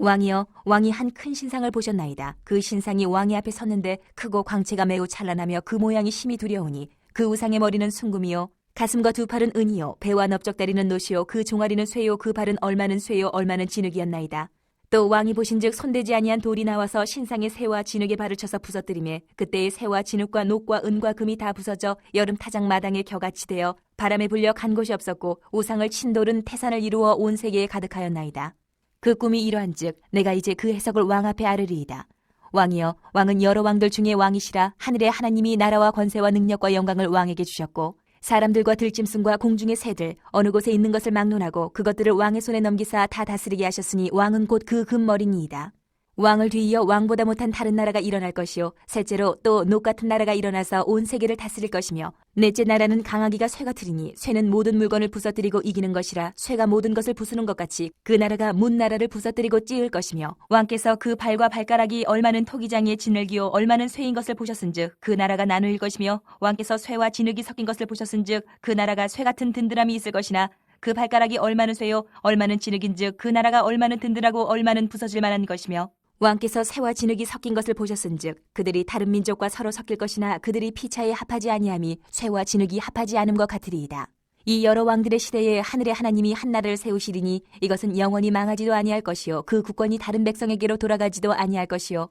왕이여, 왕이 한 큰 신상을 보셨나이다. 그 신상이 왕의 앞에 섰는데 크고 광채가 매우 찬란하며 그 모양이 심히 두려우니 그 우상의 머리는 순금이요 가슴과 두 팔은 은이요 배와 넓적다리는 노시요 그 종아리는 쇠요 그 발은 얼마는 쇠요 얼마는 진흙이었나이다. 또 왕이 보신즉 손대지 아니한 돌이 나와서 신상의 새와 진흙의 발을 쳐서 부서뜨리매 그때의 새와 진흙과 녹과 은과 금이 다 부서져 여름 타작 마당에 겨같이 되어 바람에 불려 간 곳이 없었고 우상을 친 돌은 태산을 이루어 온 세계에 가득하였나이다. 그 꿈이 이러한즉 내가 이제 그 해석을 왕 앞에 아르리이다. 왕이여, 왕은 여러 왕들 중에 왕이시라. 하늘의 하나님이 나라와 권세와 능력과 영광을 왕에게 주셨고 사람들과 들짐승과 공중의 새들 어느 곳에 있는 것을 막론하고 그것들을 왕의 손에 넘기사 다 다스리게 하셨으니 왕은 곧 그 금머리니이다. 왕을 뒤이어 왕보다 못한 다른 나라가 일어날 것이요 셋째로 또 녹 같은 나라가 일어나서 온 세계를 다스릴 것이며 넷째 나라는 강하기가 쇠 같으리니 쇠는 모든 물건을 부서뜨리고 이기는 것이라 쇠가 모든 것을 부수는 것 같이 그 나라가 문 나라를 부서뜨리고 찌을 것이며 왕께서 그 발과 발가락이 얼마는 토기장이의 진흙이요 얼마는 쇠인 것을 보셨은즉 그 나라가 나누일 것이며 왕께서 쇠와 진흙이 섞인 것을 보셨은즉 그 나라가 쇠 같은 든든함이 있을 것이나 그 발가락이 얼마는 쇠요 얼마는 진흙인즉 그 나라가 얼마는 든든하고 얼마는 부서질 만한 것이며 왕께서 새와 진흙이 섞인 것을 보셨은즉 그들이 다른 민족과 서로 섞일 것이나 그들이 피차에 합하지 아니함이 새와 진흙이 합하지 않음과 같으리이다. 이 여러 왕들의 시대에 하늘의 하나님이 한 나라를 세우시리니 이것은 영원히 망하지도 아니할 것이요 그 국권이 다른 백성에게로 돌아가지도 아니할 것이요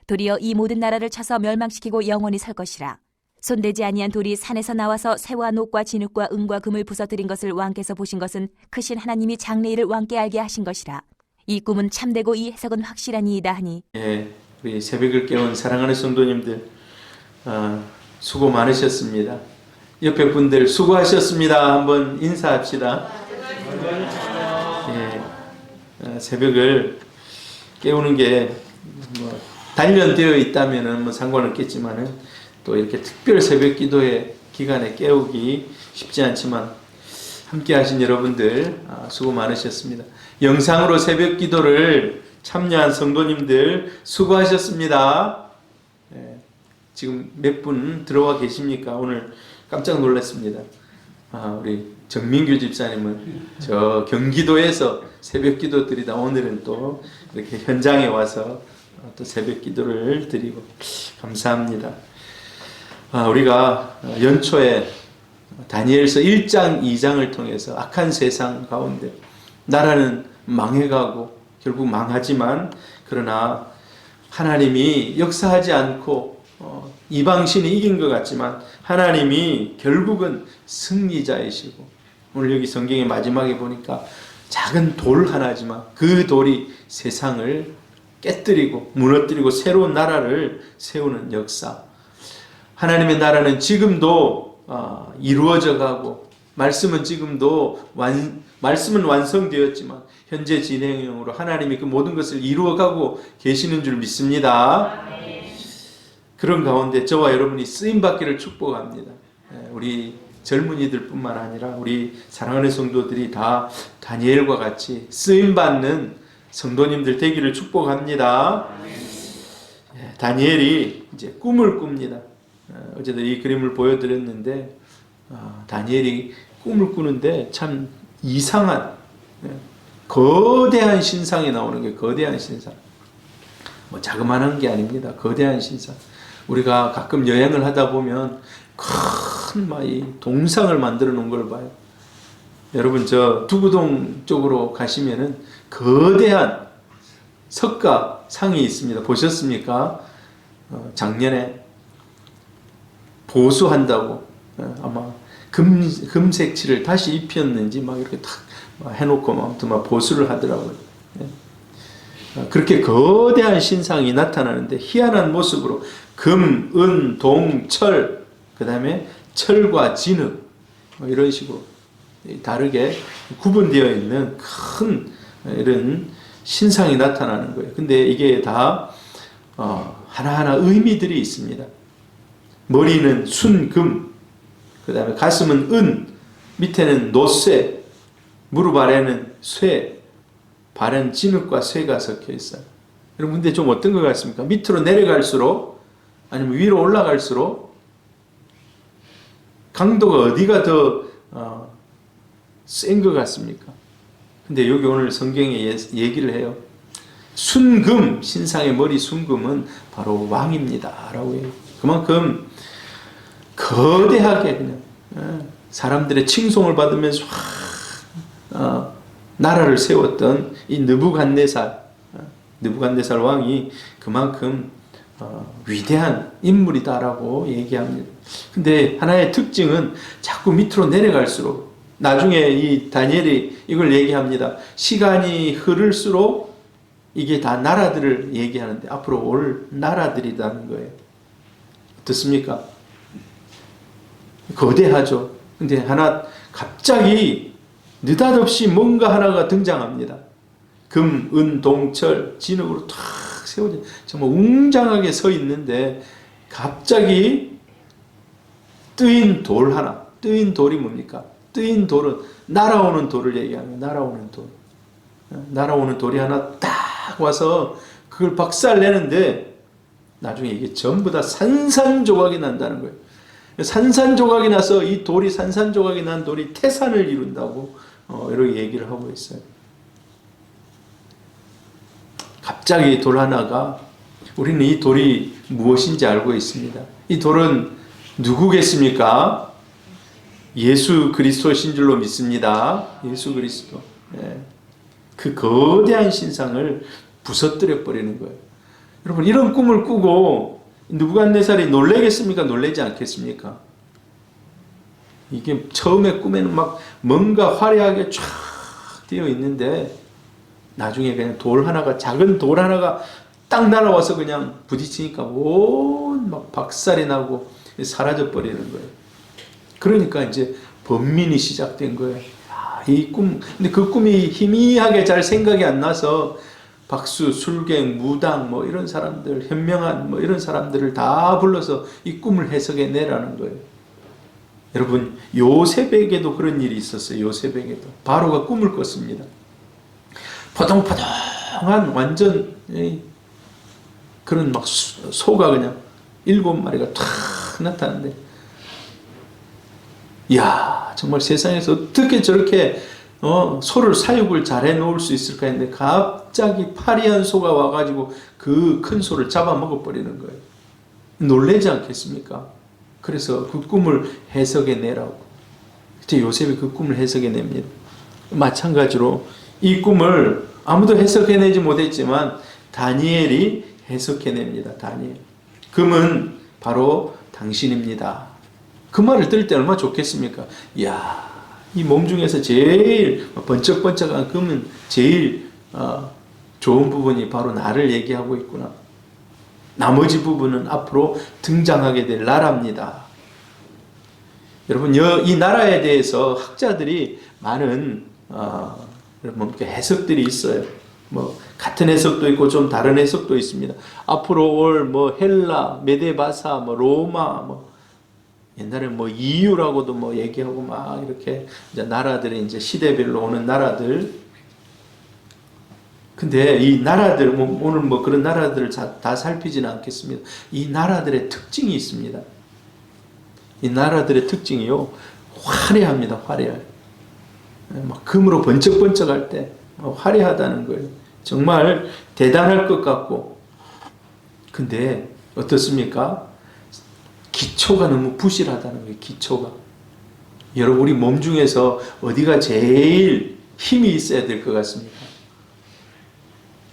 도리어 이 모든 나라를 쳐서 멸망시키고 영원히 설 것이라. 손대지 아니한 돌이 산에서 나와서 새와 녹과 진흙과 은과 금을 부서뜨린 것을 왕께서 보신 것은 크신 하나님이 장래일을 왕께 알게 하신 것이라. 이 꿈은 참되고 이 해석은 확실하니이다 하니. 우리 새벽을 깨운 사랑하는 성도님들 수고 많으셨습니다. 옆에 분들 수고하셨습니다. 한번 인사합시다. 새벽을 깨우는 게 단련되어 있다면 상관없겠지만은 또 이렇게 특별 새벽 기도의 기간에 깨우기 쉽지 않지만 함께 하신 여러분들 수고 많으셨습니다. 영상으로 새벽 기도를 참여한 성도님들 수고하셨습니다. 지금 몇 분 들어와 계십니까? 오늘 깜짝 놀랐습니다. 우리 정민규 집사님은 저 경기도에서 새벽 기도 드리다 오늘은 또 이렇게 현장에 와서 또 새벽 기도를 드리고 감사합니다. 우리가 연초에 다니엘서 1장 2장을 통해서 악한 세상 가운데 나라는 망해가고 결국 망하지만 그러나 하나님이 역사하지 않고 이방신이 이긴 것 같지만 하나님이 결국은 승리자이시고 오늘 여기 성경의 마지막에 보니까 작은 돌 하나지만 그 돌이 세상을 깨뜨리고 무너뜨리고 새로운 나라를 세우는 역사. 하나님의 나라는 지금도 이루어져 가고 말씀은 지금도 말씀은 완성되었지만 현재 진행형으로 하나님이 그 모든 것을 이루어가고 계시는 줄 믿습니다. 그런 가운데 저와 여러분이 쓰임받기를 축복합니다. 우리 젊은이들 뿐만 아니라 우리 사랑하는 성도들이 다 다니엘과 같이 쓰임받는 성도님들 되기를 축복합니다. 다니엘이 이제 꿈을 꿉니다. 어제도 이 그림을 보여드렸는데 다니엘이 꿈을 꾸는데 참 이상한 거대한 신상이 나오는 게 거대한 신상. 자그마한 게 아닙니다. 거대한 신상. 우리가 가끔 여행을 하다 보면 큰 이 동상을 만들어 놓은 걸 봐요. 여러분 저 두구동 쪽으로 가시면은 거대한 석가상이 있습니다. 보셨습니까? 작년에 보수한다고 아마 금색칠을 다시 입혔는지 막 이렇게 탁 해놓고 아무튼 막 보수를 하더라고요. 그렇게 거대한 신상이 나타나는데 희한한 모습으로 금, 은, 동, 철, 그 다음에 철과 진흙 이런 식으로 다르게 구분되어 있는 큰 이런 신상이 나타나는 거예요. 근데 이게 다 하나하나 의미들이 있습니다. 머리는 순금, 그 다음에 가슴은 은, 밑에는 노쇠, 무릎 아래는 쇠, 발은 진흙과 쇠가 섞여 있어요. 여러분 근데 좀 어떤 것 같습니까? 밑으로 내려갈수록 아니면 위로 올라갈수록 강도가 어디가 더 센 것 같습니까? 근데 여기 오늘 성경에 얘기를 해요. 순금, 신상의 머리 순금은 바로 왕입니다 라고 해요. 그만큼 거대하게 그냥 사람들의 칭송을 받으면서 나라를 세웠던 이 느부갓네살 왕이 그만큼 위대한 인물이다라고 얘기합니다. 근데 하나의 특징은 자꾸 밑으로 내려갈수록 나중에 이 다니엘이 이걸 얘기합니다. 시간이 흐를수록 이게 다 나라들을 얘기하는데 앞으로 올 나라들이라는 거예요. 어떻습니까? 거대하죠. 근데 하나 갑자기 느닷없이 뭔가 하나가 등장합니다. 금, 은, 동, 철, 진흙으로 탁 세워져 정말 웅장하게 서 있는데 갑자기 뜨인 돌 하나. 뜨인 돌이 뭡니까? 뜨인 돌은 날아오는 돌을 얘기하는 거예요. 날아오는 돌. 날아오는 돌이 하나 딱 와서 그걸 박살내는데 나중에 이게 전부 다 산산조각이 난다는 거예요. 산산조각이 나서 이 돌이 산산조각이 난 돌이 태산을 이룬다고 이렇게 얘기를 하고 있어요. 갑자기 돌 하나가 우리는 이 돌이 무엇인지 알고 있습니다. 이 돌은 누구겠습니까? 예수 그리스도신 줄로 믿습니다. 예수 그리스도. 그 거대한 신상을 부서뜨려 버리는 거예요. 여러분 이런 꿈을 꾸고 느부갓네살이 놀래겠습니까? 놀래지 않겠습니까? 이게 처음에 꿈에는 막 뭔가 화려하게 쫙 되어 있는데 나중에 그냥 돌 하나가 작은 돌 하나가 딱 날아와서 그냥 부딪히니까 온 막 박살이 나고 사라져 버리는 거예요. 그러니까 이제 번민이 시작된 거예요. 이 꿈, 근데 그 꿈이 희미하게 잘 생각이 안 나서 박수, 술객, 무당 뭐 이런 사람들, 현명한 뭐 이런 사람들을 다 불러서 이 꿈을 해석해 내라는 거예요. 여러분 요셉에게도 그런 일이 있었어요. 요셉에게도 바로가 꿈을 꿨습니다. 포동포동한 완전 그런 막 소가 그냥 7마리가 탁 나타났는데 이야 정말 세상에서 어떻게 저렇게 소를 사육을 잘 해놓을 수 있을까 했는데 갑자기 파리한 소가 와가지고 그 큰 소를 잡아먹어버리는 거예요. 놀라지 않겠습니까? 그래서 그 꿈을 해석해 내라고. 그때 요셉이 그 꿈을 해석해 냅니다. 마찬가지로 이 꿈을 아무도 해석해내지 못했지만 다니엘이 해석해냅니다. 다니엘. 금은 바로 당신입니다. 그 말을 들을 때 얼마나 좋겠습니까? 이야, 이 몸 중에서 제일 번쩍번쩍한 금은 제일 좋은 부분이 바로 나를 얘기하고 있구나. 나머지 부분은 앞으로 등장하게 될 나라입니다. 여러분, 이 나라에 대해서 학자들이 많은 해석들이 있어요. 뭐 같은 해석도 있고 좀 다른 해석도 있습니다. 앞으로 올 뭐 헬라, 메데바사, 뭐 로마, 뭐 옛날에 뭐 이유라고도 뭐 얘기하고 막 이렇게 이제 나라들이 이제 시대별로 오는 나라들. 근데 이 나라들 오늘 뭐 그런 나라들을 다 살피지는 않겠습니다. 이 나라들의 특징이 있습니다. 이 나라들의 특징이요 화려합니다. 화려해. 막 금으로 번쩍번쩍할 때 화려하다는 거예요. 정말 대단할 것 같고. 근데 어떻습니까? 기초가 너무 부실하다는 거예요. 기초가. 여러분 우리 몸 중에서 어디가 제일 힘이 있어야 될 것 같습니까?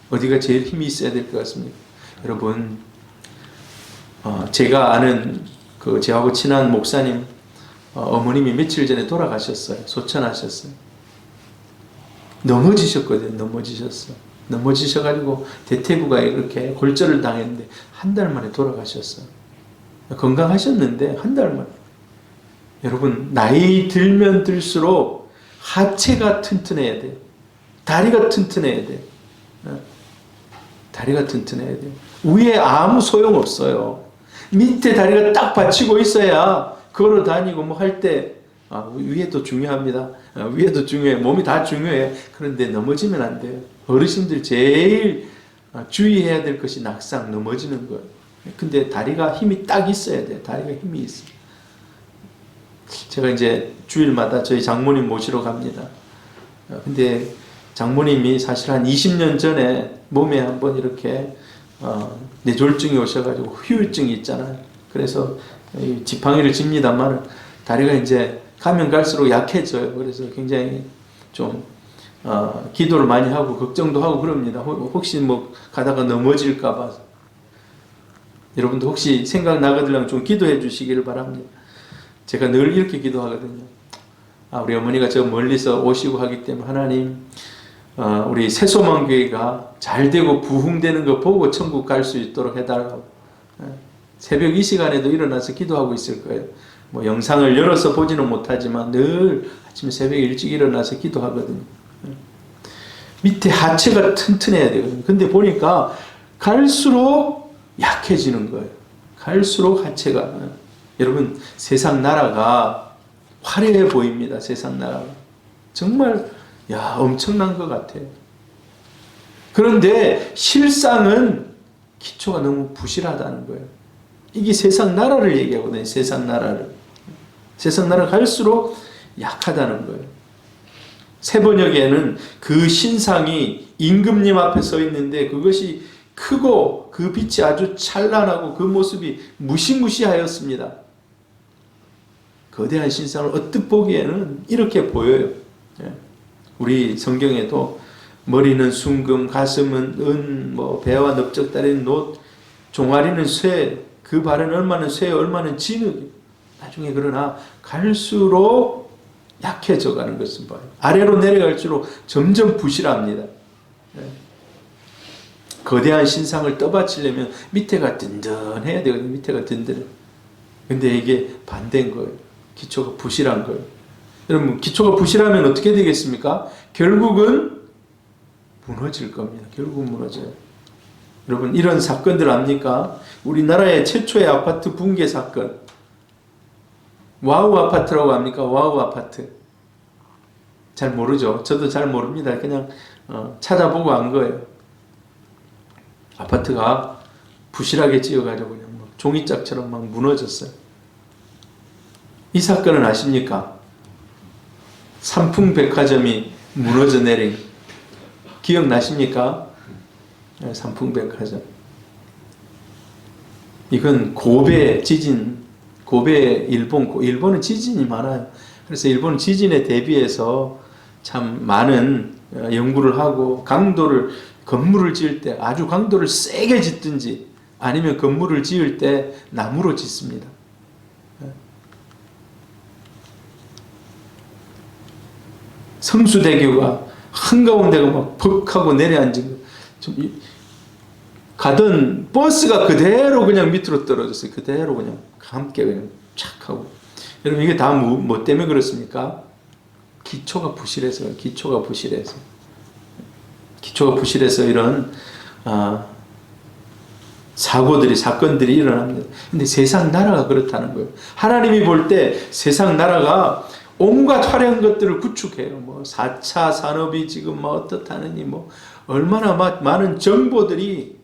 어디가 제일 힘이 있어야 될 것 같습니까? 여러분 제가 아는 저하고 친한 목사님 어머님이 며칠 전에 돌아가셨어요. 소천하셨어요. 넘어지셨거든요. 넘어지셔가지고 대퇴부가 이렇게 골절을 당했는데 한 달 만에 돌아가셨어요. 건강하셨는데 한 달 만에. 여러분 나이 들면 들수록 하체가 튼튼해야 돼요. 다리가 튼튼해야 돼요. 다리가 튼튼해야 돼요. 위에 아무 소용없어요. 밑에 다리가 딱 받치고 있어야 걸어 다니고 뭐 할 때 위에도 중요합니다. 위에도 중요해. 몸이 다 중요해. 그런데 넘어지면 안 돼요. 어르신들 제일 주의해야 될 것이 낙상, 넘어지는 거예요. 근데 다리가 힘이 딱 있어야 돼요. 다리가 힘이 있어. 제가 이제 주일마다 저희 장모님 모시러 갑니다. 근데 장모님이 사실 한 20년 전에 몸에 한번 이렇게 뇌졸중이 오셔가지고 후유증이 있잖아요. 그래서 지팡이를 집니다만 다리가 이제 가면 갈수록 약해져요. 그래서 굉장히 좀 기도를 많이 하고 걱정도 하고 그럽니다. 혹시 뭐 가다가 넘어질까봐. 여러분도 혹시 생각나거들면 좀 기도해 주시기를 바랍니다. 제가 늘 이렇게 기도하거든요. 우리 어머니가 저 멀리서 오시고 하기 때문에 하나님, 우리 새소망교회가 잘 되고 부흥되는 거 보고 천국 갈 수 있도록 해달라고. 새벽 이 시간에도 일어나서 기도하고 있을 거예요. 뭐 영상을 열어서 보지는 못하지만 늘 아침 새벽에 일찍 일어나서 기도하거든요. 밑에 하체가 튼튼해야 되거든요. 근데 보니까 갈수록 약해지는 거예요. 갈수록 하체가. 여러분, 세상 나라가 화려해 보입니다. 세상 나라가. 정말 엄청난 것 같아요. 그런데 실상은 기초가 너무 부실하다는 거예요. 이게 세상 나라를 얘기하거든요. 세상 나라를. 세상 나라가 갈수록 약하다는 거예요. 세번역에는 그 신상이 임금님 앞에 서 있는데 그것이 크고 그 빛이 아주 찬란하고 그 모습이 무시무시하였습니다. 거대한 신상을 언뜻 보기에는 이렇게 보여요. 우리 성경에도 머리는 순금, 가슴은 은, 배와 넓적다리는 놋, 종아리는 쇠, 그 발은 얼마는 쇠, 얼마는 진흙. 나중에 그러나 갈수록 약해져 가는 것을 봐요. 아래로 내려갈수록 점점 부실합니다. 거대한 신상을 떠받치려면 밑에가 든든해야 되거든요. 밑에가 든든해. 근데 이게 반대인 거예요. 기초가 부실한 거예요. 여러분, 기초가 부실하면 어떻게 되겠습니까? 결국은 무너질 겁니다. 결국은 무너져요. 여러분, 이런 사건들 압니까? 우리나라의 최초의 아파트 붕괴 사건. 와우 아파트라고 합니까? 와우 아파트. 잘 모르죠. 저도 잘 모릅니다. 그냥 찾아보고 안 거예요. 아파트가 부실하게 지어가지고 그냥 종이짝처럼 막 무너졌어요. 이 사건은 아십니까? 삼풍백화점이 무너져 내린 기억나십니까? 삼풍백화점. 이건 고베 지진, 고베 일본은 지진이 많아요. 그래서 일본은 지진에 대비해서 참 많은 연구를 하고 건물을 지을 때 아주 강도를 세게 짓든지 아니면 건물을 지을 때 나무로 짓습니다. 성수대교가 한가운데가 막 벅하고 내려앉은 거. 가던 버스가 그대로 그냥 밑으로 떨어졌어요. 그대로 그냥 함께 그냥 착 하고. 여러분, 이게 다 뭐 때문에 그렇습니까? 기초가 부실해서. 기초가 부실해서 이런 사건들이 일어납니다. 근데 세상 나라가 그렇다는 거예요. 하나님이 볼 때 세상 나라가 온갖 화려한 것들을 구축해요. 4차 산업이 지금 어떻다느니 얼마나 많은 정보들이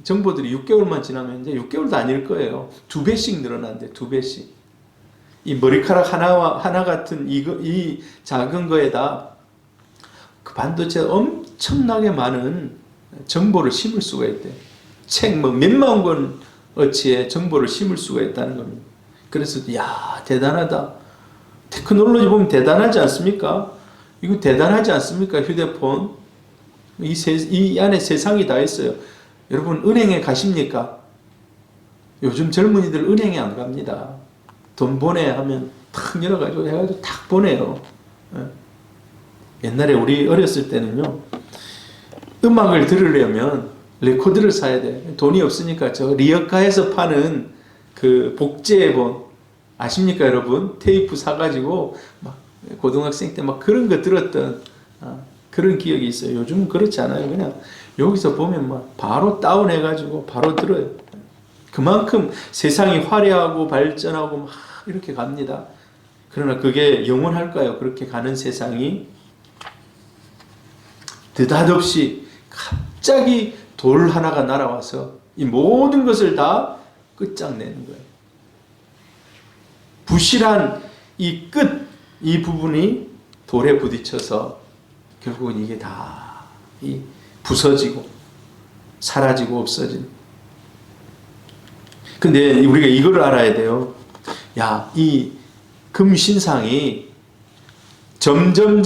6개월만 지나면 이제 6개월도 아닐 거예요. 2배씩 늘어난대. 2배씩. 이 머리카락 하나 같은 이 작은 거에다 그 반도체 엄청나게 많은 정보를 심을 수가 있대. 책 몇만 권 어치의 정보를 심을 수가 있다는 겁니다. 그래서 대단하다. 테크놀로지 보면 대단하지 않습니까? 이거 대단하지 않습니까? 휴대폰. 이 안에 세상이 다 있어요. 여러분, 은행에 가십니까? 요즘 젊은이들 은행에 안 갑니다. 돈 보내 하면 탁 열어가지고 해가지고 탁 보내요. 옛날에 우리 어렸을 때는요, 음악을 들으려면 레코드를 사야 돼. 돈이 없으니까 저 리어카에서 파는 그 복제본 아십니까, 여러분? 테이프 사가지고 막 고등학생 때 막 그런 거 들었던 그런 기억이 있어요. 요즘은 그렇지 않아요. 그냥 여기서 보면 막 바로 다운해가지고 바로 들어요. 그만큼 세상이 화려하고 발전하고 막 이렇게 갑니다. 그러나 그게 영원할까요? 그렇게 가는 세상이 느닷없이 갑자기 돌 하나가 날아와서 이 모든 것을 다 끝장내는 거예요. 부실한 이 끝, 이 부분이 돌에 부딪혀서 결국은 이게 다 부서지고 사라지고 없어진. 근데 우리가 이걸 알아야 돼요. 야, 이 금신상이 점점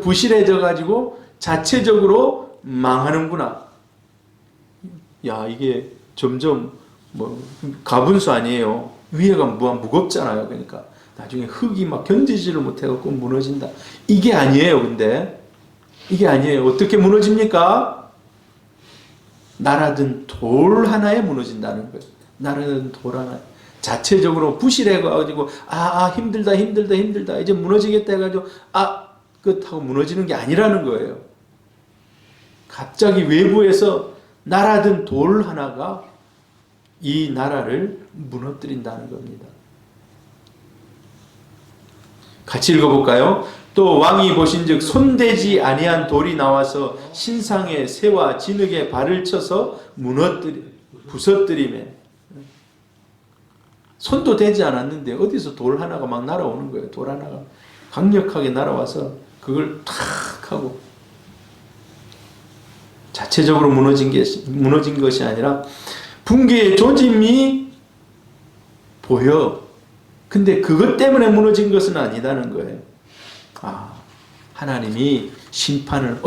부실해져 가지고 자체적으로 망하는구나. 야, 이게 점점 가분수 아니에요. 위에가 무겁잖아요. 그러니까 나중에 흙이 막 견디지를 못해갖고 무너진다. 이게 아니에요. 근데 이게 아니에요. 어떻게 무너집니까? 나라든 돌 하나에 무너진다는 거예요. 나라든 돌 하나. 자체적으로 부실해가지고 힘들다 이제 무너지겠다 해가지고 끝하고 무너지는 게 아니라는 거예요. 갑자기 외부에서 나라든 돌 하나가 이 나라를 무너뜨린다는 겁니다. 같이 읽어볼까요? 또 왕이 보신즉 손대지 아니한 돌이 나와서 신상의 새와 진흙에 발을 쳐서 부서뜨리매. 손도 대지 않았는데 어디서 돌 하나가 막 날아오는 거예요. 돌 하나가 강력하게 날아와서 그걸 탁 하고 자체적으로 무너진 것이 아니라 붕괴의 조짐이 보여. 근데 그것 때문에 무너진 것은 아니다는 거예요. 하나님이 심판을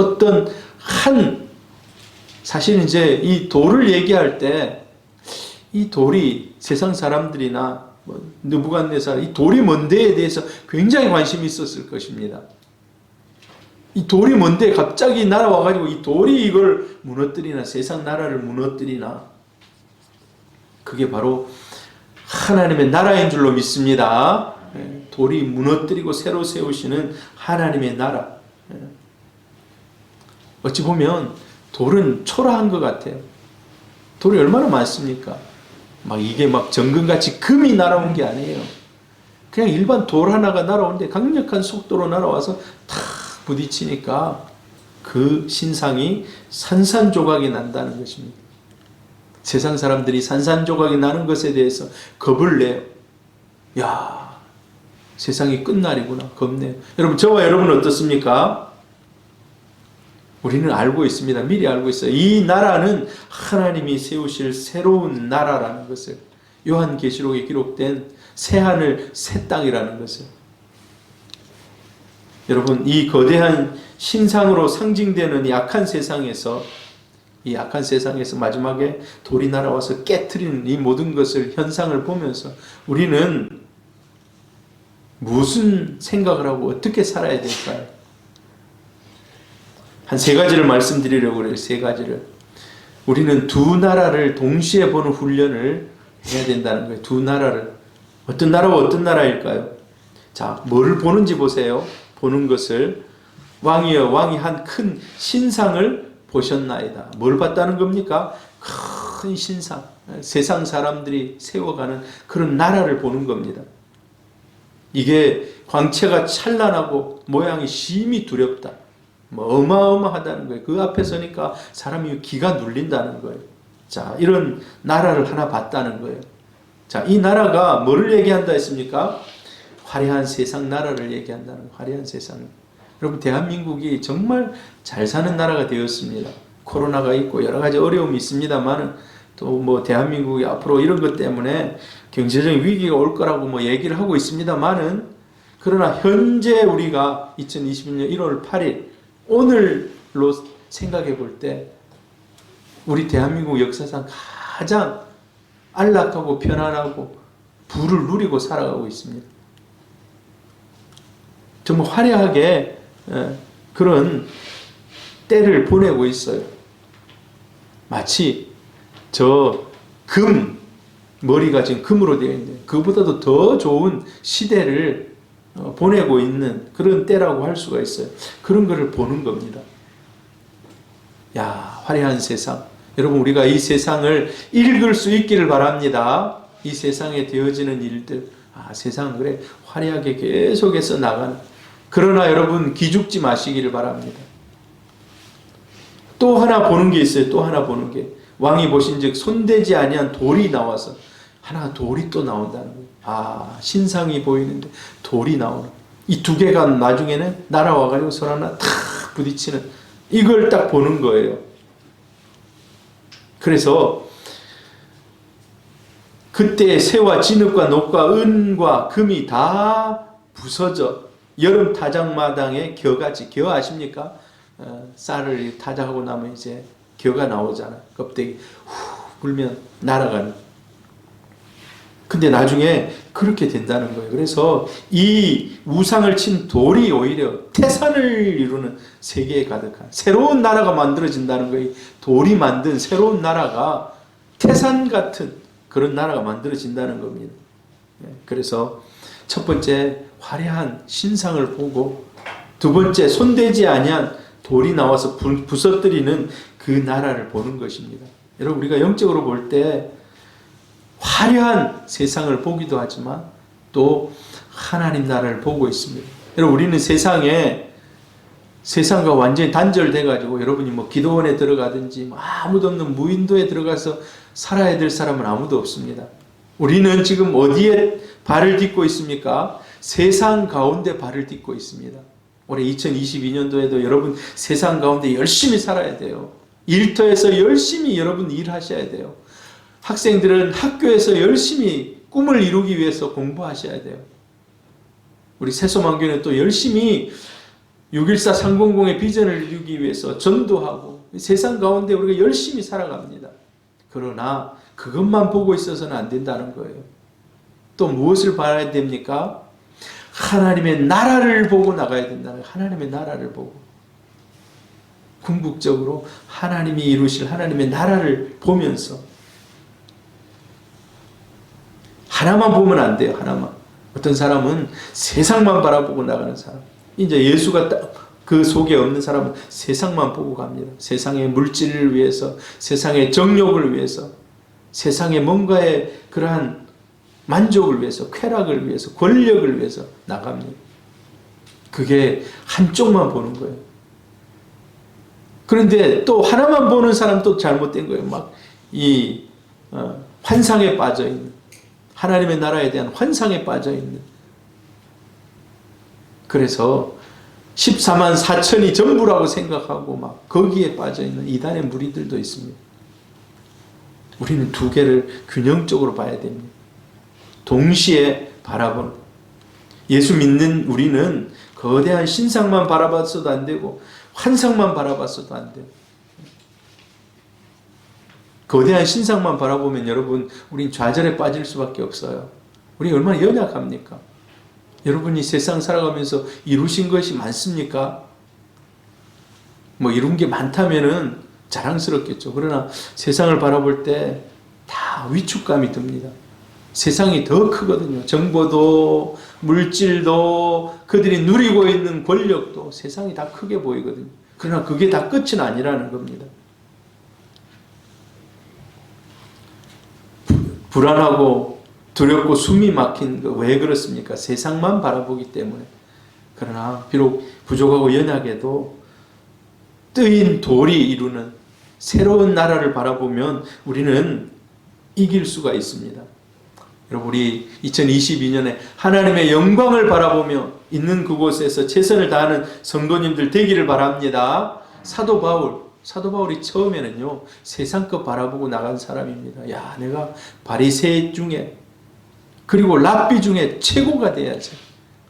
사실 이제 이 돌을 얘기할 때 이 돌이 세상 사람들이나 느부갓네살 이 돌이 뭔데에 대해서 굉장히 관심이 있었을 것입니다. 이 돌이 뭔데 갑자기 날아와가지고 이 돌이 이걸 무너뜨리나 세상 나라를 무너뜨리나 그게 바로 하나님의 나라인 줄로 믿습니다. 돌이 무너뜨리고 새로 세우시는 하나님의 나라. 어찌 보면 돌은 초라한 것 같아요. 돌이 얼마나 많습니까? 이게 정금같이 금이 날아온 게 아니에요. 그냥 일반 돌 하나가 날아오는데 강력한 속도로 날아와서 탁 부딪히니까 그 신상이 산산조각이 난다는 것입니다. 세상 사람들이 산산조각이 나는 것에 대해서 겁을 내요. 야, 세상이 끝날이구나. 겁내요. 여러분, 저와 여러분은 어떻습니까? 우리는 알고 있습니다. 미리 알고 있어요. 이 나라는 하나님이 세우실 새로운 나라라는 것을. 요한계시록에 기록된 새하늘 새 땅이라는 것을. 여러분, 이 거대한 신상으로 상징되는 이 악한 세상에서 마지막에 돌이 날아와서 깨트리는 이 모든 것을 현상을 보면서 우리는 무슨 생각을 하고 어떻게 살아야 될까요? 한 세 가지를 말씀드리려고 그래요. 세 가지를. 우리는 두 나라를 동시에 보는 훈련을 해야 된다는 거예요. 두 나라를. 어떤 나라와 어떤 나라일까요? 자, 뭘 보는지 보세요. 보는 것을. 왕이여, 왕이 한 큰 신상을 보셨나이다. 뭘 봤다는 겁니까? 큰 신상. 세상 사람들이 세워가는 그런 나라를 보는 겁니다. 이게 광채가 찬란하고 모양이 심히 두렵다. 어마어마하다는 거예요. 그 앞에 서니까 사람이 기가 눌린다는 거예요. 자, 이런 나라를 하나 봤다는 거예요. 자, 이 나라가 뭐를 얘기한다 했습니까? 화려한 세상 나라를 얘기한다는 거예요. 화려한 세상. 여러분, 대한민국이 정말 잘 사는 나라가 되었습니다. 코로나가 있고 여러 가지 어려움이 있습니다만 또 대한민국이 앞으로 이런 것 때문에 경제적인 위기가 올 거라고 얘기를 하고 있습니다만은 그러나 현재 우리가 2021년 1월 8일 오늘로 생각해 볼 때 우리 대한민국 역사상 가장 안락하고 편안하고 부를 누리고 살아가고 있습니다. 정말 화려하게 그런 때를 보내고 있어요. 마치 머리가 지금 금으로 되어 있는데 그보다도 더 좋은 시대를 보내고 있는 그런 때라고 할 수가 있어요. 그런 거를 보는 겁니다. 야, 화려한 세상. 여러분, 우리가 이 세상을 읽을 수 있기를 바랍니다. 이 세상에 되어지는 일들. 세상은 그래 화려하게 계속해서 나가는. 그러나 여러분, 기죽지 마시기를 바랍니다. 또 하나 보는 게 있어요. 또 하나 보는 게. 왕이 보신즉 손대지 아니한 돌이 나와서 돌이 또 나온다는 거예요. 신상이 보이는데 돌이 나오는. 이 두 개가 나중에는 날아와가지고 손 하나 탁 부딪히는 이걸 딱 보는 거예요. 그래서 그때 새와 진흙과 녹과 은과 금이 다 부서져 여름 타작마당에 겨같이, 겨 아십니까? 쌀을 타작하고 나면 이제 겨가 나오잖아. 껍데기 후 불면 날아가는. 근데 나중에 그렇게 된다는 거예요. 그래서 이 우상을 친 돌이 오히려 태산을 이루는 세계에 가득한 새로운 나라가 만들어진다는 거예요. 돌이 만든 새로운 나라가 태산 같은 그런 나라가 만들어진다는 겁니다. 그래서 첫 번째 화려한 신상을 보고, 두 번째 손대지 아니한 돌이 나와서 부서뜨리는 그 나라를 보는 것입니다. 여러분, 우리가 영적으로 볼 때 화려한 세상을 보기도 하지만 또 하나님 나라를 보고 있습니다. 여러분, 우리는 세상과 완전히 단절돼 가지고, 여러분이 뭐 기도원에 들어가든지 뭐 아무도 없는 무인도에 들어가서 살아야 될 사람은 아무도 없습니다. 우리는 지금 어디에 발을 딛고 있습니까? 세상 가운데 발을 딛고 있습니다. 올해 2022년도에도 여러분 세상 가운데 열심히 살아야 돼요. 일터에서 열심히 여러분 일하셔야 돼요. 학생들은 학교에서 열심히 꿈을 이루기 위해서 공부하셔야 돼요. 우리 새소망교회는 또 열심히 614 300의 비전을 이루기 위해서 전도하고 세상 가운데 우리가 열심히 살아갑니다. 그러나 그것만 보고 있어서는 안 된다는 거예요. 또 무엇을 봐야 됩니까? 하나님의 나라를 보고 나가야 된다는 거예요. 하나님의 나라를 보고. 궁극적으로 하나님이 이루실 하나님의 나라를 보면서 하나만 보면 안 돼요. 하나만. 어떤 사람은 세상만 바라보고 나가는 사람. 이제 예수가 그 속에 없는 사람은 세상만 보고 갑니다. 세상의 물질을 위해서, 세상의 정욕을 위해서, 세상의 뭔가의 그러한 만족을 위해서, 쾌락을 위해서, 권력을 위해서 나갑니다. 그게 한쪽만 보는 거예요. 그런데 또 하나만 보는 사람도 잘못된 거예요. 막 환상에 빠져 있는, 하나님의 나라에 대한 환상에 빠져 있는. 그래서 14만 4천이 전부라고 생각하고 막 거기에 빠져 있는 이단의 무리들도 있습니다. 우리는 두 개를 균형적으로 봐야 됩니다. 동시에 바라보는. 예수 믿는 우리는 거대한 신상만 바라봤어도 안 되고 환상만 바라봤어도 안 돼요. 거대한 신상만 바라보면 여러분, 우린 좌절에 빠질 수밖에 없어요. 우리 얼마나 연약합니까? 여러분이 세상 살아가면서 이루신 것이 많습니까? 뭐 이룬 게 많다면은 자랑스럽겠죠. 그러나 세상을 바라볼 때 다 위축감이 듭니다. 세상이 더 크거든요. 정보도, 물질도, 그들이 누리고 있는 권력도 세상이 다 크게 보이거든요. 그러나 그게 다 끝은 아니라는 겁니다. 불안하고 두렵고 숨이 막힌 거 왜 그렇습니까? 세상만 바라보기 때문에. 그러나 비록 부족하고 연약해도 뜨인 돌이 이루는 새로운 나라를 바라보면 우리는 이길 수가 있습니다. 여러분, 우리 2022년에 하나님의 영광을 바라보며 있는 그곳에서 최선을 다하는 성도님들 되기를 바랍니다. 사도 바울이 처음에는요, 세상 것 바라보고 나간 사람입니다. 야, 내가 바리새 중에, 그리고 랍비 중에 최고가 돼야지.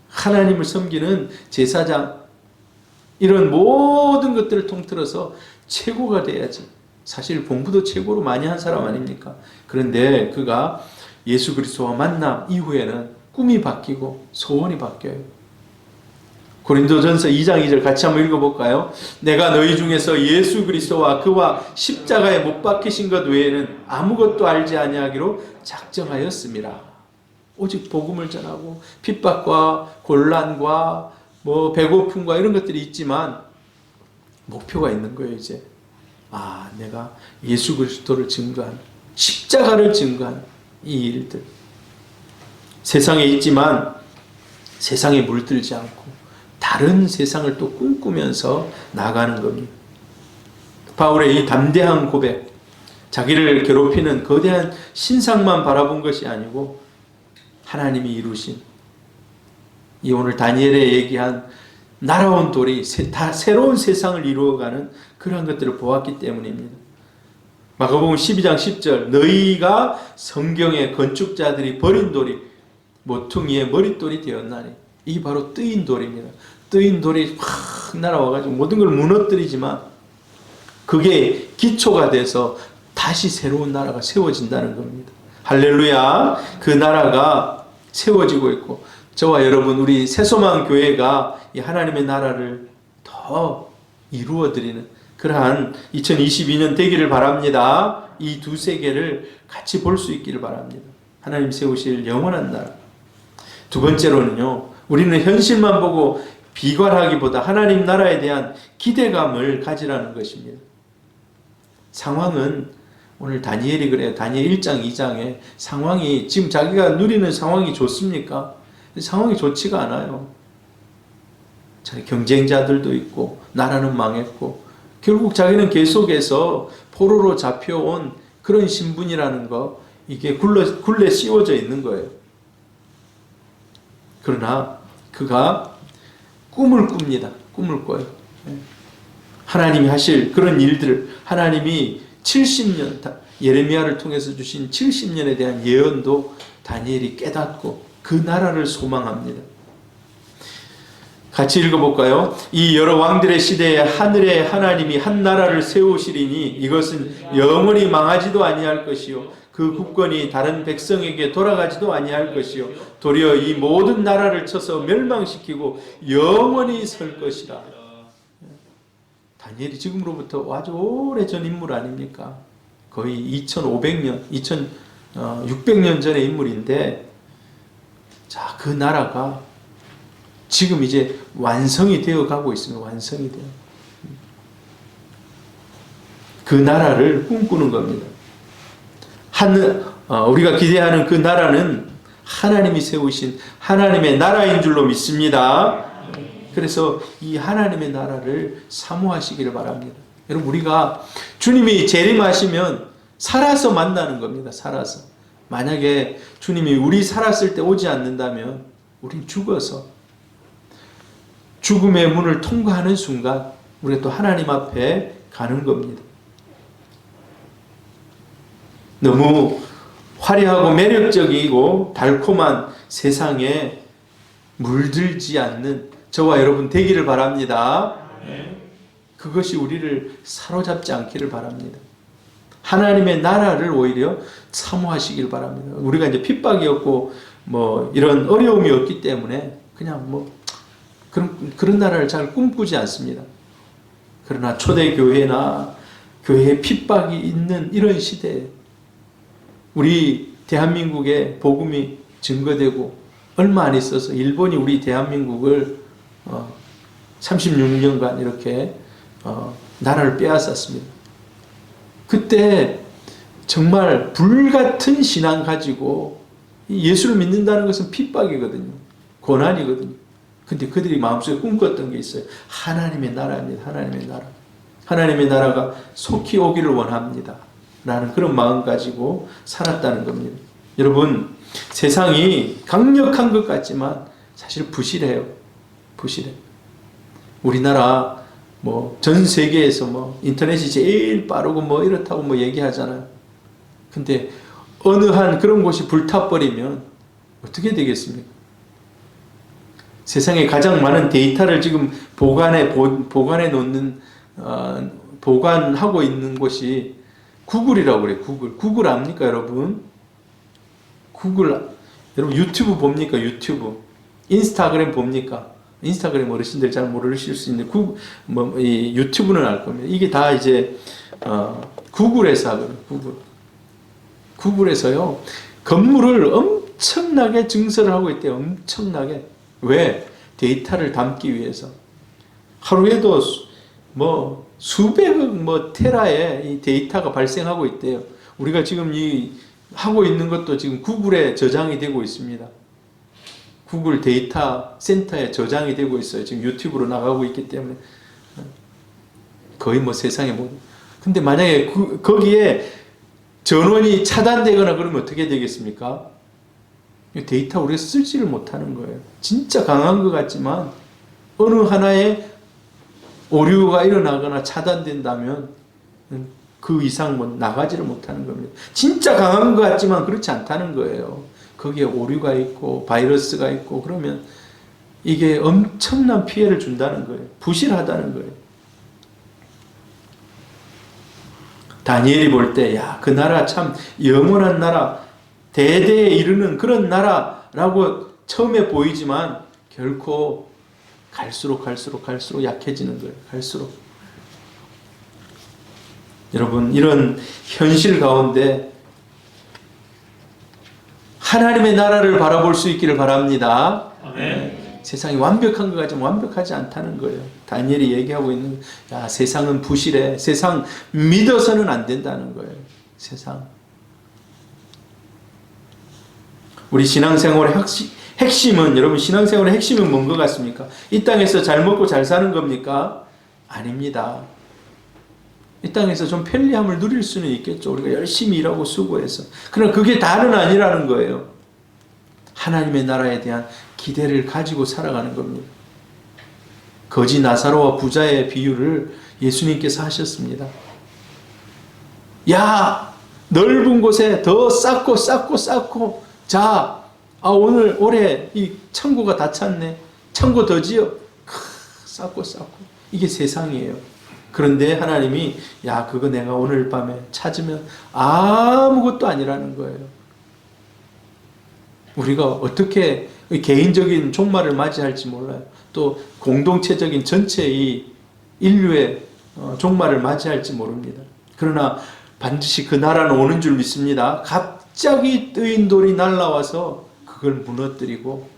하나님을 섬기는 제사장, 이런 모든 것들을 통틀어서 최고가 돼야지. 사실 공부도 최고로 많이 한 사람 아닙니까? 그런데 그가 예수 그리스도와 만남 이후에는 꿈이 바뀌고 소원이 바뀌어요. 고린도전서 2장 2절 같이 한번 읽어볼까요? 내가 너희 중에서 예수 그리스도와 그와 십자가에 못 박히신 것 외에는 아무것도 알지 아니하기로 작정하였습니다. 오직 복음을 전하고 핍박과 곤란과 뭐 배고픔과 이런 것들이 있지만 목표가 있는 거예요. 이제 내가 예수 그리스도를 증거하는, 십자가를 증거하는 이 일들. 세상에 있지만 세상에 물들지 않고 다른 세상을 또 꿈꾸면서 나가는 겁니다. 바울의 이 담대한 고백, 자기를 괴롭히는 거대한 신상만 바라본 것이 아니고 하나님이 이루신, 이 오늘 다니엘에 얘기한 날아온 돌이 다 새로운 세상을 이루어가는 그러한 것들을 보았기 때문입니다. 마가복음 12장 10절 너희가 성경의 건축자들이 버린 돌이 모퉁이의 머릿돌이 되었나니 이게 바로 뜨인 돌입니다. 뜨인 돌이 확 날아와가지고 모든 걸 무너뜨리지만 그게 기초가 돼서 다시 새로운 나라가 세워진다는 겁니다. 할렐루야. 그 나라가 세워지고 있고 저와 여러분 우리 새소망 교회가 이 하나님의 나라를 더 이루어드리는 그러한 2022년 되기를 바랍니다. 이 두 세계를 같이 볼 수 있기를 바랍니다. 하나님 세우실 영원한 나라. 두 번째로는요. 우리는 현실만 보고 비관하기보다 하나님 나라에 대한 기대감을 가지라는 것입니다. 상황은 오늘 다니엘이 그래요. 다니엘 1장 2장에 상황이 지금 자기가 누리는 상황이 좋습니까? 상황이 좋지가 않아요. 경쟁자들도 있고 나라는 망했고 결국 자기는 계속해서 포로로 잡혀온 그런 신분이라는 거 이게 굴레 씌워져 있는 거예요. 그러나 그가 꿈을 꿉니다. 꿈을 꿔요. 하나님이 하실 그런 일들을 하나님이 70년 예레미야를 통해서 주신 70년에 대한 예언도 다니엘이 깨닫고 그 나라를 소망합니다. 같이 읽어볼까요? 이 여러 왕들의 시대에 하늘에 하나님이 한 나라를 세우시리니 이것은 영원히 망하지도 아니할 것이요 그 국권이 다른 백성에게 돌아가지도 아니할 것이요 도리어 이 모든 나라를 쳐서 멸망시키고 영원히 설 것이라. 다니엘이 지금으로부터 아주 오래전 인물 아닙니까? 거의 2500년, 2600년 전의 인물인데 자, 그 나라가 지금 이제 완성이 되어 가고 있습니다. 완성이 돼요. 그 나라를 꿈꾸는 겁니다. 우리가 기대하는 그 나라는 하나님이 세우신 하나님의 나라인 줄로 믿습니다. 그래서 이 하나님의 나라를 사모하시기를 바랍니다. 여러분 우리가 주님이 재림하시면 살아서 만나는 겁니다. 살아서. 만약에 주님이 우리 살았을 때 오지 않는다면 우린 죽어서 죽음의 문을 통과하는 순간 우리가 또 하나님 앞에 가는 겁니다. 너무 화려하고 매력적이고 달콤한 세상에 물들지 않는 저와 여러분 되기를 바랍니다. 그것이 우리를 사로잡지 않기를 바랍니다. 하나님의 나라를 오히려 사모하시길 바랍니다. 우리가 이제 핍박이었고 뭐 이런 어려움이 없기 때문에 그냥 뭐 그런 나라를 잘 꿈꾸지 않습니다. 그러나 초대교회나 교회에 핍박이 있는 이런 시대에 우리 대한민국에 복음이 증거되고 얼마 안 있어서 일본이 우리 대한민국을 36년간 이렇게 나라를 빼앗았습니다. 그때 정말 불같은 신앙 가지고 예수를 믿는다는 것은 핍박이거든요. 고난이거든요. 근데 그들이 마음속에 꿈꿨던 게 있어요. 하나님의 나라입니다. 하나님의 나라. 하나님의 나라가 속히 오기를 원합니다. 라는 그런 마음 가지고 살았다는 겁니다. 여러분, 세상이 강력한 것 같지만 사실 부실해요. 부실해. 우리나라 뭐 전 세계에서 뭐 인터넷이 제일 빠르고 뭐 이렇다고 뭐 얘기하잖아요. 근데 어느 한 그런 곳이 불타버리면 어떻게 되겠습니까? 세상에 가장 많은 데이터를 지금 보관해 놓는 보관하고 있는 곳이 구글이라고 그래요. 구글 압니까, 여러분? 구글 여러분 유튜브 봅니까? 유튜브 인스타그램 봅니까? 인스타그램 어르신들 잘 모르실 수 있는데 이 유튜브는 알 겁니다. 이게 다 이제 구글에서 하거든요. 구글에서요 건물을 엄청나게 증설을 하고 있대요. 엄청나게. 왜? 데이터를 담기 위해서. 하루에도 뭐 수백억 뭐 테라의 이 데이터가 발생하고 있대요. 우리가 지금 이 하고 있는 것도 지금 구글에 저장이 되고 있습니다. 구글 데이터 센터에 저장이 되고 있어요. 지금 유튜브로 나가고 있기 때문에 거의 뭐 세상에 뭐. 근데 만약에 거기에 전원이 차단되거나 그러면 어떻게 되겠습니까? 데이터 우리가 쓰지를 못하는 거예요. 진짜 강한 것 같지만 어느 하나의 오류가 일어나거나 차단된다면 그 이상 뭐 나가지를 못하는 겁니다. 진짜 강한 것 같지만 그렇지 않다는 거예요. 거기에 오류가 있고 바이러스가 있고 그러면 이게 엄청난 피해를 준다는 거예요. 부실하다는 거예요. 다니엘이 볼 때, 야, 그 나라 참 영원한 나라, 대대에 이르는 그런 나라라고 처음에 보이지만 결코 갈수록 약해지는 거예요. 갈수록. 여러분, 이런 현실 가운데 하나님의 나라를 바라볼 수 있기를 바랍니다. 아멘. 세상이 완벽한 것 같지만 완벽하지 않다는 거예요. 다니엘이 얘기하고 있는, 야, 세상은 부실해. 세상 믿어서는 안 된다는 거예요. 세상. 우리 신앙생활의 핵심은, 여러분, 신앙생활의 핵심은 뭔 것 같습니까? 이 땅에서 잘 먹고 잘 사는 겁니까? 아닙니다. 이 땅에서 좀 편리함을 누릴 수는 있겠죠. 우리가 열심히 일하고 수고해서. 그러나 그게 다는 아니라는 거예요. 하나님의 나라에 대한 기대를 가지고 살아가는 겁니다. 거지 나사로와 부자의 비유를 예수님께서 하셨습니다. 야, 넓은 곳에 더 쌓고 자, 올해 이 창고가 다 찼네. 창고 더 지어. 쌓고 이게 세상이에요. 그런데 하나님이, 야, 그거 내가 오늘 밤에 찾으면 아무것도 아니라는 거예요. 우리가 어떻게 개인적인 종말을 맞이할지 몰라요. 또 공동체적인 전체의 인류의 종말을 맞이할지 모릅니다. 그러나 반드시 그 나라는 오는 줄 믿습니다. 갑자기 뜨인 돌이 날라와서 그걸 무너뜨리고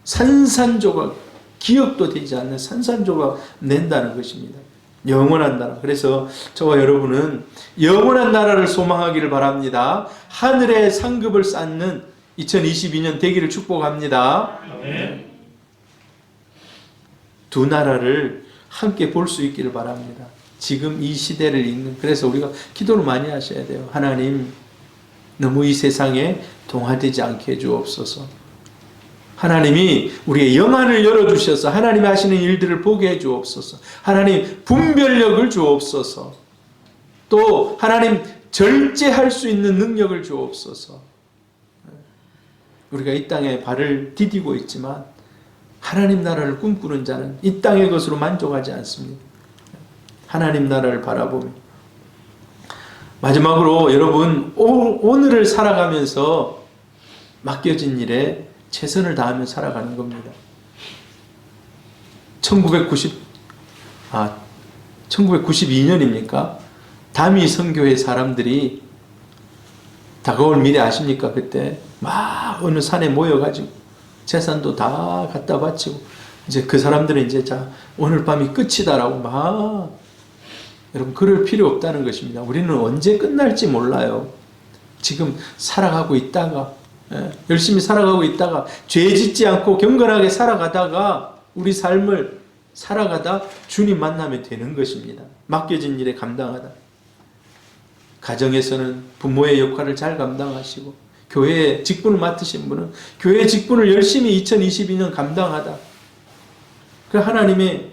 산산조각, 기억도 되지 않는 산산조각 낸다는 것입니다. 영원한 나라. 그래서 저와 여러분은 영원한 나라를 소망하기를 바랍니다. 하늘의 상급을 쌓는 2022년 되기를 축복합니다. 아멘. 두 나라를 함께 볼 수 있기를 바랍니다. 지금 이 시대를 읽는, 그래서 우리가 기도를 많이 하셔야 돼요. 하나님, 너무 이 세상에 동화되지 않게 해주옵소서. 하나님이 우리의 영안을 열어주셔서 하나님이 하시는 일들을 보게 해주옵소서. 하나님, 분별력을 주옵소서. 또 하나님, 절제할 수 있는 능력을 주옵소서. 우리가 이 땅에 발을 디디고 있지만 하나님 나라를 꿈꾸는 자는 이 땅의 것으로 만족하지 않습니다. 하나님 나라를 바라보며. 마지막으로 여러분, 오늘을 살아가면서 맡겨진 일에 최선을 다하며 살아가는 겁니다. 1992년입니까? 다미 선교회 사람들이 다가올 미래 아십니까? 그때 막 어느 산에 모여가지고 재산도 다 갖다 바치고 이제 그 사람들은 이제 자 오늘 밤이 끝이다라고 막, 여러분, 그럴 필요 없다는 것입니다. 우리는 언제 끝날지 몰라요. 지금 살아가고 있다가, 열심히 살아가고 있다가 죄 짓지 않고 경건하게 살아가다가 우리 삶을 살아가다 주님 만나면 되는 것입니다. 맡겨진 일에 감당하다. 가정에서는 부모의 역할을 잘 감당하시고, 교회에 직분을 맡으신 분은 교회 직분을 열심히 2022년 감당하다. 그 하나님의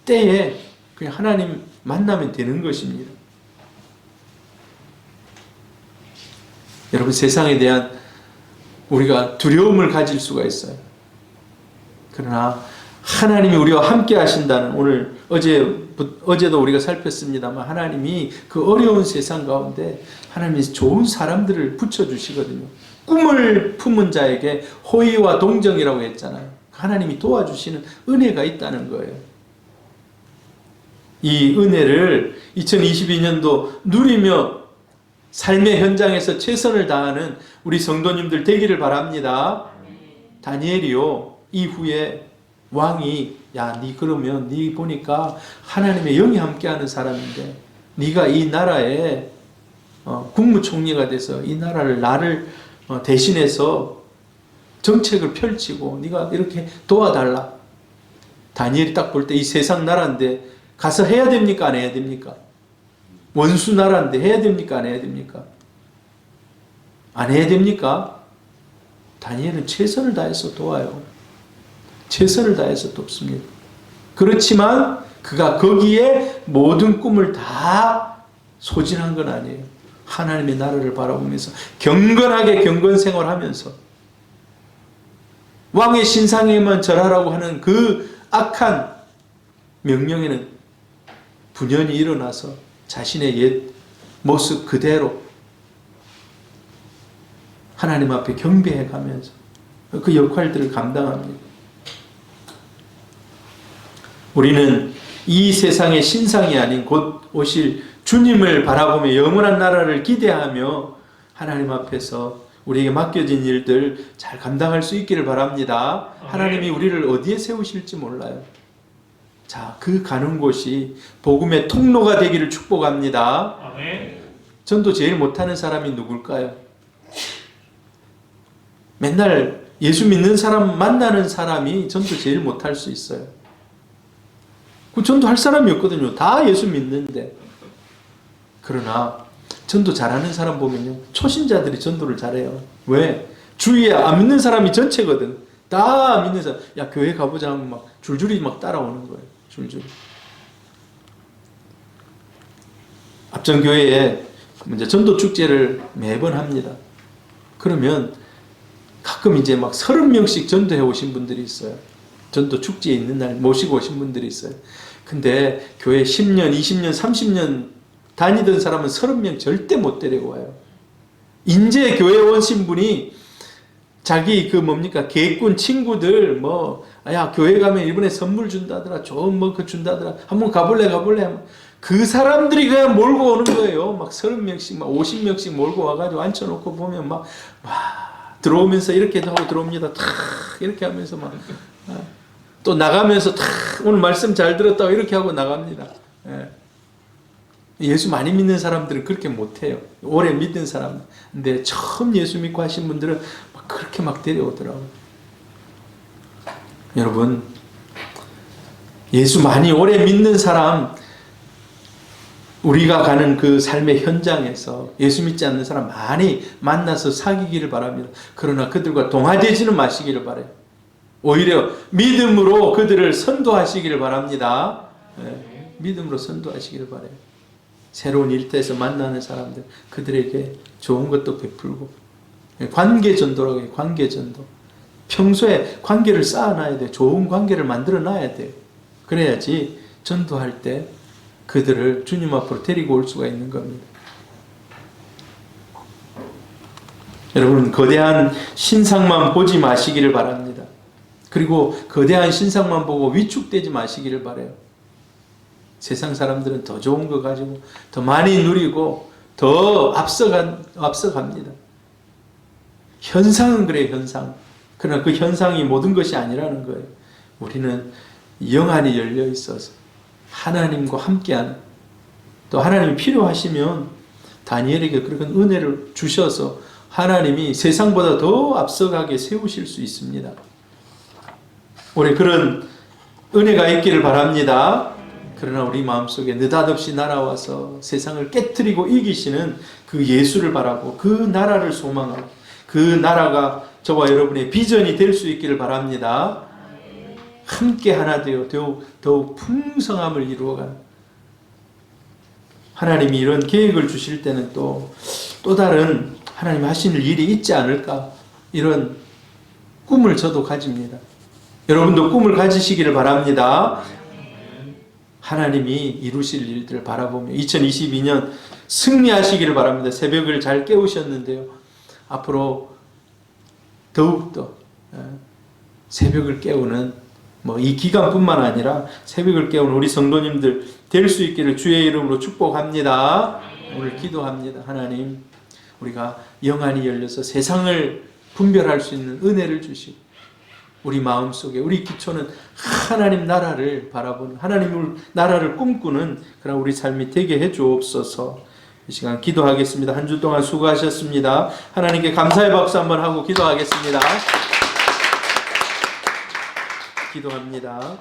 때에 그냥 하나님 만나면 되는 것입니다. 여러분, 세상에 대한 우리가 두려움을 가질 수가 있어요. 그러나 하나님이 우리와 함께 하신다는, 오늘 어제도 우리가 살폈습니다만 하나님이 그 어려운 세상 가운데 하나님이 좋은 사람들을 붙여주시거든요. 꿈을 품은 자에게 호의와 동정이라고 했잖아요. 하나님이 도와주시는 은혜가 있다는 거예요. 이 은혜를 2022년도 누리며 삶의 현장에서 최선을 다하는 우리 성도님들 되기를 바랍니다. 다니엘이요, 이후에 왕이, 야, 니 그러면 니 보니까 하나님의 영이 함께하는 사람인데 니가 이 나라의 국무총리가 돼서 이 나라를 나를 대신해서 정책을 펼치고 니가 이렇게 도와달라. 다니엘이 딱 볼 때 이 세상 나라인데 가서 해야 됩니까? 안 해야 됩니까? 원수 나라인데 해야 됩니까? 안 해야 됩니까? 안 해야 됩니까? 다니엘은 최선을 다해서 도와요. 최선을 다해서 돕습니다. 그렇지만 그가 거기에 모든 꿈을 다 소진한 건 아니에요. 하나님의 나라를 바라보면서 경건하게 경건 생활하면서 왕의 신상에만 절하라고 하는 그 악한 명령에는 분연히 일어나서 자신의 옛 모습 그대로 하나님 앞에 경배해 가면서 그 역할들을 감당합니다. 우리는 이 세상의 신상이 아닌 곧 오실 주님을 바라보며 영원한 나라를 기대하며 하나님 앞에서 우리에게 맡겨진 일들 잘 감당할 수 있기를 바랍니다. 하나님이 우리를 어디에 세우실지 몰라요. 자, 그 가는 곳이 복음의 통로가 되기를 축복합니다. 아멘. 전도 제일 못하는 사람이 누굴까요? 맨날 예수 믿는 사람 만나는 사람이 전도 제일 못할 수 있어요. 그 전도할 사람이 없거든요. 다 예수 믿는데. 그러나 전도 잘하는 사람 보면요, 초신자들이 전도를 잘해요. 왜? 주위에 안 믿는 사람이 전체거든. 다 믿는 사람. 야, 교회 가보자 하면 막 줄줄이 막 따라오는 거예요. 줄줄이. 압정교회에 이제 전도 축제를 매번 합니다. 그러면 가끔 이제 막 30명씩 전도해 오신 분들이 있어요. 전도 축제에 있는 날 모시고 오신 분들이 있어요. 근데 교회 10년, 20년, 30년 다니던 사람은 30명 절대 못 데리고 와요. 인제 교회 오신 분이 자기 그 뭡니까 계획꾼 친구들 야 교회 가면 이번에 선물 준다더라, 좋은 뭐 그 준다더라, 한번 가볼래 그 사람들이 그냥 몰고 오는 거예요. 막 30명씩 막 50명씩 몰고 와가지고 앉혀놓고 보면 막 들어오면서 이렇게도 하고 들어옵니다. 탁 이렇게 하면서 막 또 나가면서 탁 오늘 말씀 잘 들었다고 이렇게 하고 나갑니다. 예수 많이 믿는 사람들은 그렇게 못해요. 오래 믿는 사람. 근데 처음 예수 믿고 하신 분들은 막 그렇게 막 데려오더라고요. 여러분, 예수 많이 오래 믿는 사람, 우리가 가는 그 삶의 현장에서 예수 믿지 않는 사람 많이 만나서 사귀기를 바랍니다. 그러나 그들과 동화되지는 마시기를 바라요. 오히려 믿음으로 그들을 선도하시기를 바랍니다. 믿음으로 선도하시기를 바라요. 새로운 일터에서 만나는 사람들, 그들에게 좋은 것도 베풀고, 관계전도라고 해요. 관계전도. 평소에 관계를 쌓아놔야 돼요. 좋은 관계를 만들어 놔야 돼요. 그래야지 전도할 때 그들을 주님 앞으로 데리고 올 수가 있는 겁니다. 여러분, 거대한 신상만 보지 마시기를 바랍니다. 그리고 거대한 신상만 보고 위축되지 마시기를 바라요. 세상 사람들은 더 좋은 거 가지고 더 많이 누리고 더 앞서갑니다. 현상은 그래요, 현상. 그러나 그 현상이 모든 것이 아니라는 거예요. 우리는 영안이 열려 있어서 하나님과 함께하는, 또 하나님이 필요하시면 다니엘에게 그런 은혜를 주셔서 하나님이 세상보다 더 앞서가게 세우실 수 있습니다. 올해 그런 은혜가 있기를 바랍니다. 그러나 우리 마음속에 느닷없이 날아와서 세상을 깨트리고 이기시는 그 예수를 바라고 그 나라를 소망하고 그 나라가 저와 여러분의 비전이 될 수 있기를 바랍니다. 함께 하나 되어 더욱 풍성함을 이루어가는, 하나님이 이런 계획을 주실 때는 또 다른 하나님 하시는 일이 있지 않을까, 이런 꿈을 저도 가집니다. 여러분도 꿈을 가지시기를 바랍니다. 하나님이 이루실 일들을 바라보며 2022년 승리하시기를 바랍니다. 새벽을 잘 깨우셨는데요. 앞으로 더욱더 새벽을 깨우는 이 기간뿐만 아니라 새벽을 깨우는 우리 성도님들 될 수 있기를 주의 이름으로 축복합니다. 오늘 기도합니다. 하나님, 우리가 영안이 열려서 세상을 분별할 수 있는 은혜를 주시고, 우리 마음속에 우리 기초는 하나님 나라를 바라보는, 하나님 나라를 꿈꾸는 그런 우리 삶이 되게 해 주옵소서. 이 시간 기도하겠습니다. 한 주 동안 수고하셨습니다. 하나님께 감사의 박수 한번 하고 기도하겠습니다. 기도합니다.